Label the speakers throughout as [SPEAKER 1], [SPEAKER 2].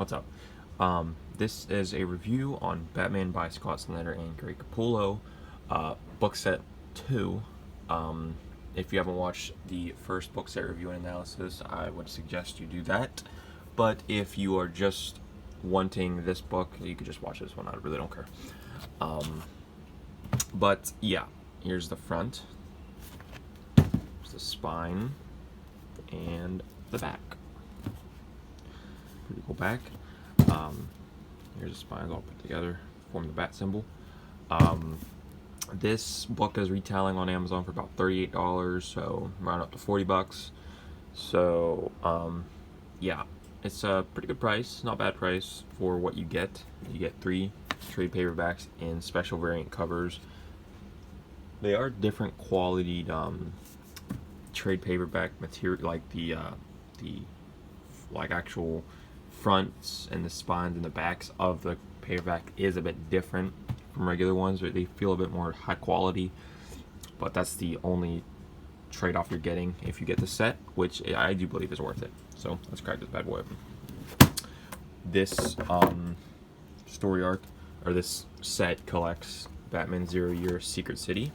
[SPEAKER 1] What's up? This is a review on Batman by Scott Snyder and Greg Capullo, book set 2. If you haven't watched the first book set review and analysis, I would suggest you do that. But if you are just wanting this book, you could just watch this one. I really don't care. But yeah, here's the front, here's the spine, and the back. Pretty cool back. Here's the spines all put together, form the bat symbol. This book is retailing on Amazon for about $38, so round up to $40. So yeah, it's a pretty good price, not bad price for what you get. You get 3 trade paperbacks in special variant covers. They are different quality trade paperback material, like the actual fronts and the spines and the backs of the paperback is a bit different from regular ones. They feel a bit more high quality, but that's the only trade-off you're getting if you get the set, which I do believe is worth it. So let's crack this bad boy open. This story arc, or this set, collects Batman Zero Year Secret City,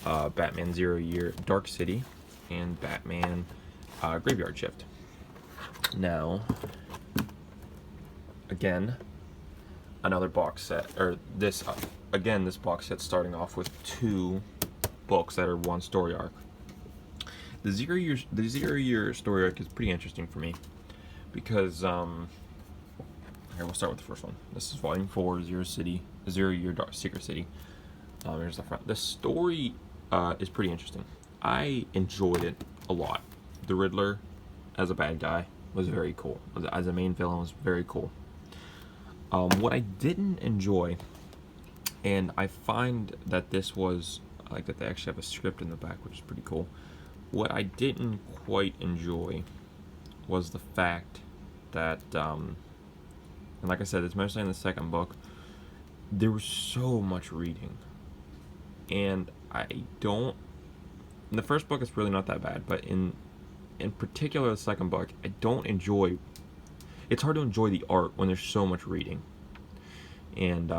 [SPEAKER 1] Batman Zero Year Dark City, and Batman Graveyard Shift. Now, again, another box set, or this box set starting off with 2 books that are one story arc. The Zero Year story arc is pretty interesting for me because here, we'll start with the first one. This is Volume 4, Zero Year Secret City. Here's the front. The story is pretty interesting. I enjoyed it a lot. The Riddler as a bad guy was very cool. As a main villain was very cool. What I didn't enjoy, and I find that this was like that they actually have a script in the back, which is pretty cool. What I didn't quite enjoy was the fact that, and like I said, it's mostly in the second book, there was so much reading, and in the first book it's really not that bad, but in particular the second book, it's hard to enjoy the art when there's so much reading. And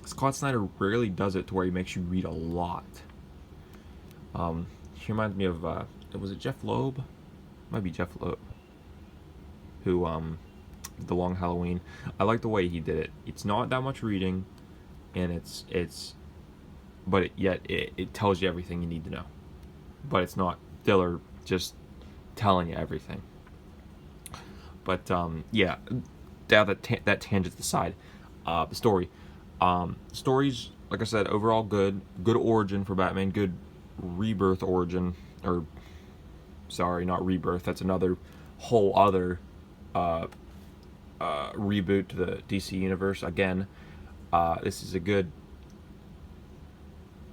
[SPEAKER 1] Scott Snyder rarely does it to where he makes you read a lot. He reminds me of, was it Jeff Loeb? Might be Jeff Loeb. Who, The Long Halloween. I like the way he did it. It's not that much reading, and yet it tells you everything you need to know. But it's not filler, just telling you everything. But yeah, that tangent aside, the story. Story's, like I said, overall good origin for Batman, good rebirth origin, or sorry, not rebirth. That's another whole other reboot to the DC universe. Again, this is a good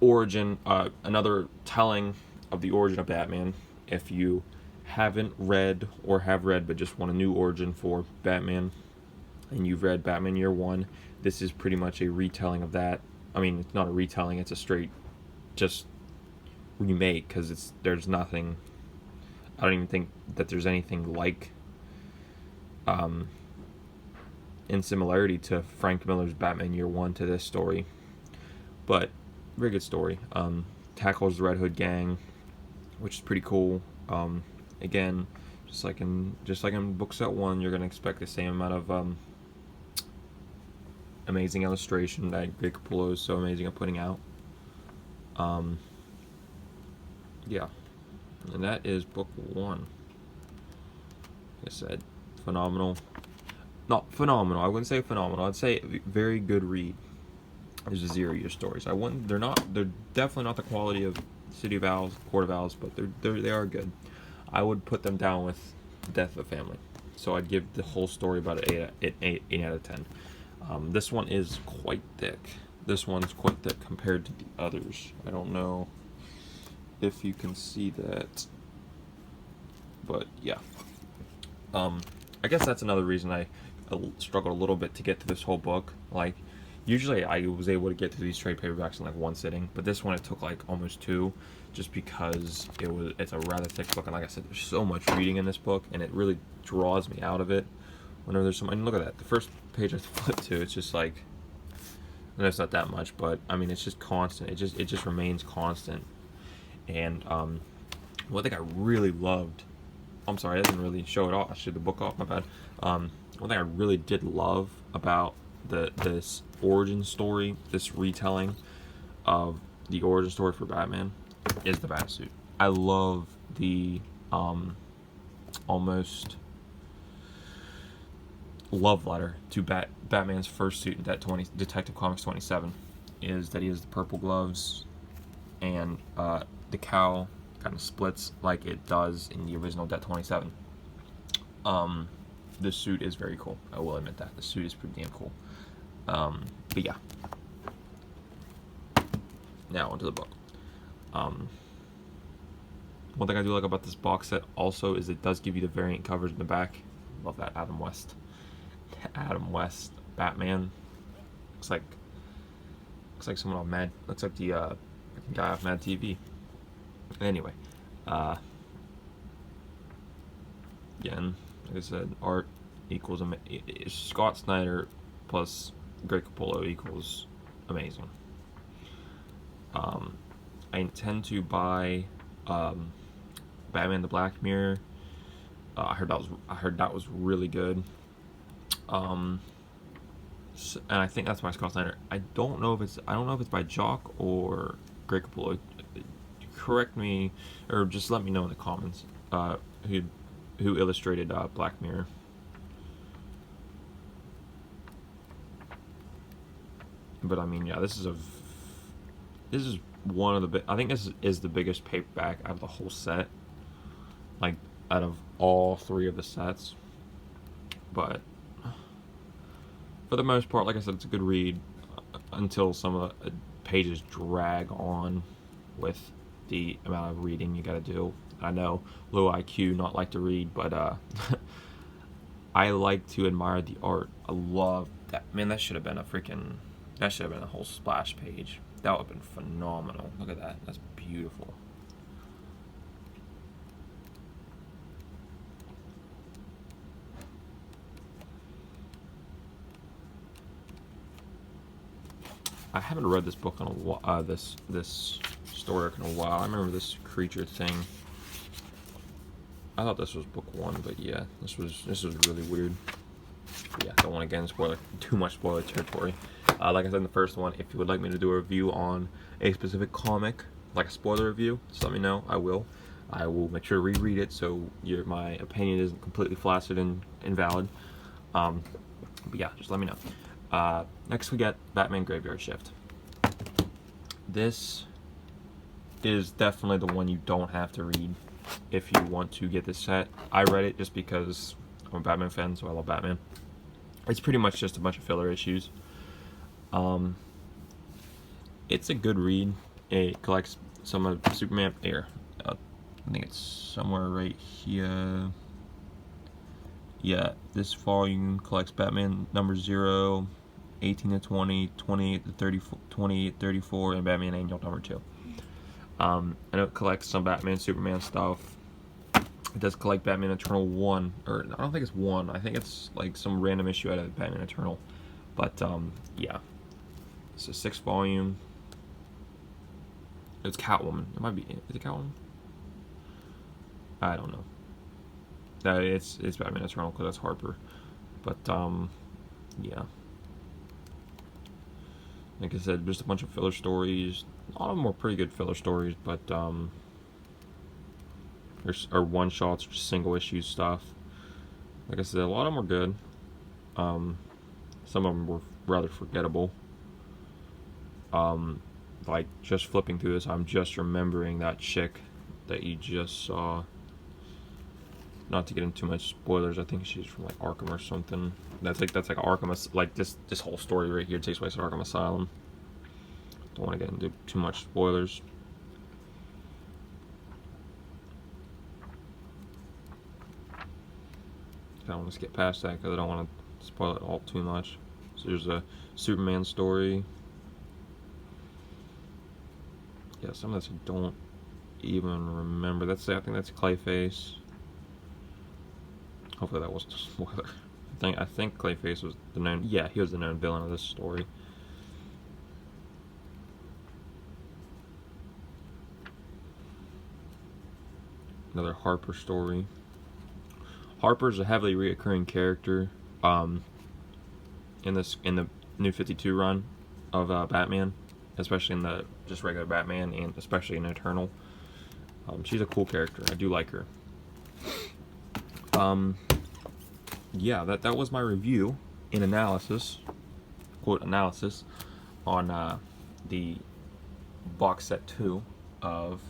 [SPEAKER 1] origin, another telling of the origin of Batman. If you haven't read or have read but just want a new origin for Batman, and you've read Batman Year One, this is pretty much a retelling of that. I mean, it's not a retelling, it's a straight just remake, because there's nothing, I don't even think that there's anything like in similarity to Frank Miller's Batman Year One to this story. But very good story. Tackles the Red Hood gang, which is pretty cool. Again, just like in book set 1, you're gonna expect the same amount of amazing illustration that Greg Capullo is so amazing at putting out. Yeah, and that is book 1. Like I said, phenomenal. Not phenomenal. I wouldn't say phenomenal. I'd say very good read. There's a Zero Year stories. They're definitely not the quality of City of Owls, Court of Owls, but they are good. I would put them down with Death of a Family. So I'd give the whole story about an 8 out of 10. This one is quite thick. This one's quite thick compared to the others. I don't know if you can see that, but yeah. I guess that's another reason I struggled a little bit to get to this whole book. Like, usually I was able to get through these trade paperbacks in like one sitting, but this one it took like almost 2, just because it's a rather thick book, and like I said, there's so much reading in this book, and it really draws me out of it. whenever there's some, and look at that. The first page I flip to, it's just like, and it's not that much, but I mean, it's just constant. It just remains constant. And one thing I really loved. I'm sorry, I didn't really show it off. I showed the book off. My bad. One thing I really did love about this origin story, this retelling of the origin story for Batman, is the Batsuit. I love the almost love letter to Batman's first suit in Detective Comics 27 is that he has the purple gloves and the cowl kind of splits like it does in the original Det 27. This suit is very cool. I will admit that. The suit is pretty damn cool. But yeah. Now onto the book. One thing I do like about this box set also is it does give you the variant covers in the back. Love that Adam West Batman. Looks like someone on Mad. Looks like the guy off Mad TV. Anyway, again, like I said, art equals Scott Snyder plus Greg Capullo equals amazing. I intend to buy Batman the Black Mirror. I heard that was really good. And I think that's by Scott Snyder. I don't know if it's by Jock or Greg Capullo. Correct me, or just let me know in the comments who illustrated Black Mirror. But I mean, yeah, this is one of the I think this is the biggest paperback out of the whole set, like out of all three of the sets. But for the most part, like I said, it's a good read until some of the pages drag on with the amount of reading you gotta do. I know, low IQ, not like to read, but I like to admire the art. I love that. Man, that should have been a whole splash page. That would have been phenomenal. Look at that. That's beautiful. I haven't read this book in a while. This story arc in a while. I remember this creature thing. I thought this was book 1, but yeah, this was really weird. Yeah, don't want to get into too much spoiler territory. Like I said in the first one, if you would like me to do a review on a specific comic, like a spoiler review, just let me know. I will make sure to reread it so my opinion isn't completely flaccid and invalid. But yeah, just let me know. Next we get Batman Graveyard Shift. This is definitely the one you don't have to read if you want to get this set. I read it just because I'm a Batman fan, so I love Batman. It's pretty much just a bunch of filler issues. It's a good read. It collects some of Superman here. I think it's somewhere right here. Yeah, this volume collects Batman number 0, 18 to 20, 28 to 34, 28, 34, and Batman Angel number 2. And it collects some Batman Superman stuff. It does collect Batman Eternal 1, or I don't think it's 1. I think it's like some random issue out of Batman Eternal. But yeah, it's a 6 volume. It's Catwoman. It might be. Is it Catwoman? I don't know. It's Batman Eternal because that's Harper. But yeah. Like I said, just a bunch of filler stories. A lot of them were pretty good filler stories, but or one shots, just single issue stuff. Like I said, a lot of them were good. Some of them were rather forgettable. Like just flipping through this, I'm just remembering that chick that you just saw. Not to get into too much spoilers, I think she's from like Arkham or something. That's like Arkham, like this whole story right here takes place at Arkham Asylum. Don't want to get into too much spoilers. I want to skip past that because I don't want to spoil it all too much. So there's a Superman story. Yeah, some of this I don't even remember. I think that's Clayface. Hopefully that wasn't a spoiler. think Clayface was the known. Yeah, he was the known villain of this story. Another Harper story. Harper's a heavily reoccurring character in the New 52 run of Batman, especially in the just regular Batman and especially in Eternal. She's a cool character. I do like her. Yeah, that was my review in analysis, quote analysis, on the box set 2 of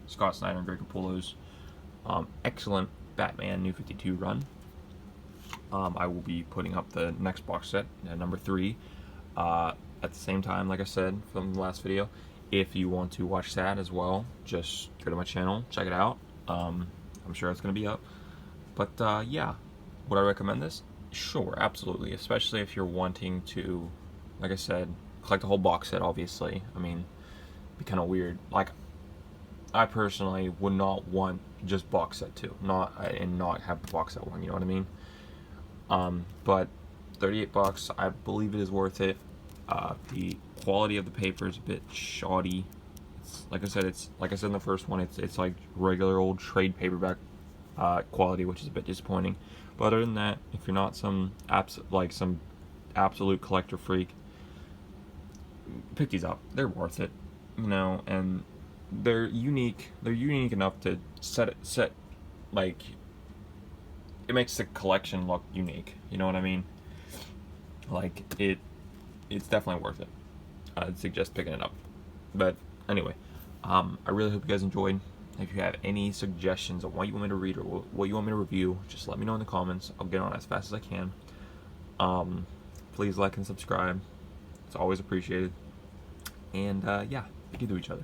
[SPEAKER 1] Scott Snyder and Greg Capullo's excellent Batman New 52 run. I will be putting up the next box set, number 3, at the same time, like I said from the last video. If you want to watch that as well, just go to my channel, check it out. I'm sure it's going to be up. But yeah, would I recommend this? Sure, absolutely. Especially if you're wanting to, like I said, collect the whole box set, obviously. I mean, it'd be kind of weird. Like, I personally would not want just box set 2, not have the box set 1, you know what I mean? But $38, I believe it is worth it. The quality of the paper is a bit shoddy. Like I said in the first one, it's like regular old trade paperback quality, which is a bit disappointing. But other than that, if you're not some absolute collector freak, pick these up. They're worth it, you know, and they're unique. They're unique enough to set like, it makes the collection look unique. You know what I mean? Like, it's definitely worth it. I'd suggest picking it up. But anyway, I really hope you guys enjoyed. If you have any suggestions on what you want me to read or what you want me to review, just let me know in the comments. I'll get on as fast as I can. Please like and subscribe. It's always appreciated. And yeah, be good to each other.